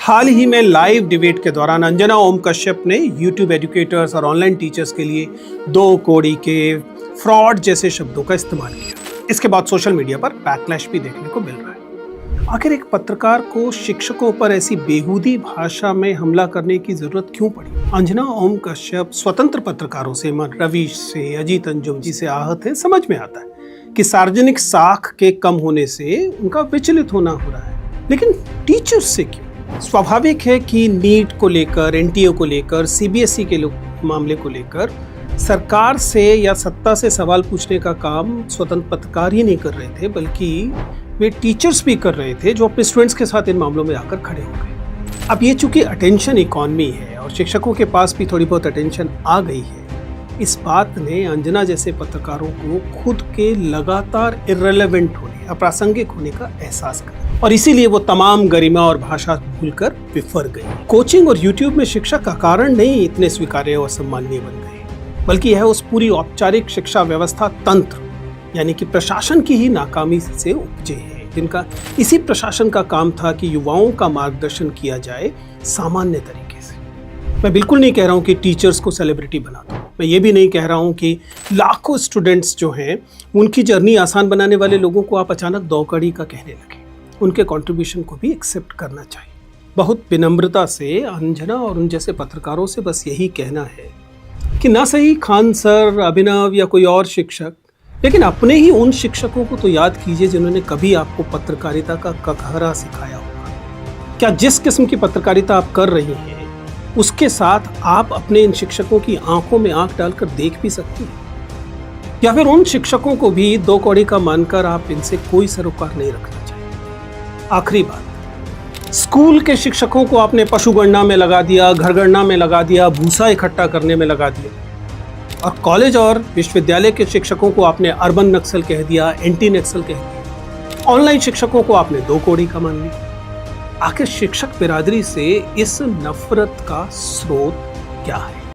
हाल ही में live debate के दौरान अंजना ओम कश्यप ने यूट्यूब एजुकेटर्स और ऑनलाइन टीचर्स के लिए दो कौड़ी के फ्रॉड जैसे शब्दों का इस्तेमाल किया। इसके बाद सोशल मीडिया पर बैकलैश भी देखने को मिल रहा है। आखिर एक पत्रकार को शिक्षकों पर ऐसी बेहूदी भाषा में हमला करने की जरूरत क्यों पड़ी? अंजना ओम कश्यप स्वतंत्र पत्रकारों से, रवीश से, अजीत अंजुम जी से आहत है। समझ में आता है कि सार्वजनिक साख के कम होने से उनका विचलित होना हो रहा है, लेकिन टीचर्स से क्यों? स्वाभाविक है कि नीट को लेकर, एनटीए को लेकर, सीबीएसई के मामले को लेकर सरकार से या सत्ता से सवाल पूछने का काम स्वतंत्र पत्रकार ही नहीं कर रहे थे, बल्कि वे टीचर्स भी कर रहे थे जो अपने स्टूडेंट्स के साथ इन मामलों में आकर खड़े हो गए। अब ये चूंकि अटेंशन इकॉनमी है और शिक्षकों के पास भी थोड़ी बहुत अटेंशन आ गई है, इस बात ने अंजना जैसे पत्रकारों को खुद के लगातार इर्रेलेवेंट होने, अप्रासंगिक होने का एहसास करा और इसीलिए वो तमाम गरिमा और भाषा भूलकर विफर गई। कोचिंग और यूट्यूब में शिक्षा का कारण नहीं इतने स्वीकार्य और सम्माननीय बन गए, बल्कि यह उस पूरी औपचारिक शिक्षा व्यवस्था तंत्र यानी कि प्रशासन की ही नाकामी से उपजे हैं, जिनका इसी प्रशासन का काम था कि युवाओं का मार्गदर्शन किया जाए सामान्य तरीके से। मैं बिल्कुल नहीं कह रहा हूँ कि टीचर्स को सेलिब्रिटी बना दो। मैं ये भी नहीं कह रहा हूँ कि लाखों स्टूडेंट्स जो हैं उनकी जर्नी आसान बनाने वाले लोगों को आप अचानक दो कड़ी का कहने लगे। उनके कंट्रीब्यूशन को भी एक्सेप्ट करना चाहिए। बहुत विनम्रता से अंजना और उन जैसे पत्रकारों से बस यही कहना है कि ना सही खान सर, अभिनव या कोई और शिक्षक, लेकिन अपने ही उन शिक्षकों को तो याद कीजिए जिन्होंने कभी आपको पत्रकारिता का ककहरा सिखाया होगा। क्या जिस किस्म की पत्रकारिता आप कर रही हैं उसके साथ आप अपने इन शिक्षकों की आंखों में आंख डालकर देख भी सकती हैं? या फिर उन शिक्षकों को भी दो कौड़ी का मानकर आप इनसे कोई सरोकार नहीं रखना चाहिए? आखिरी बात, स्कूल के शिक्षकों को आपने पशुगणना में लगा दिया, घरगणना में लगा दिया, भूसा इकट्ठा करने में लगा दिया, और कॉलेज और विश्वविद्यालय के शिक्षकों को आपने अर्बन नक्सल कह दिया, एंटी नक्सल कह दिया, ऑनलाइन शिक्षकों को आपने दो कौड़ी का मान लिया। आखिर शिक्षक बिरादरी से इस नफरत का स्रोत क्या है?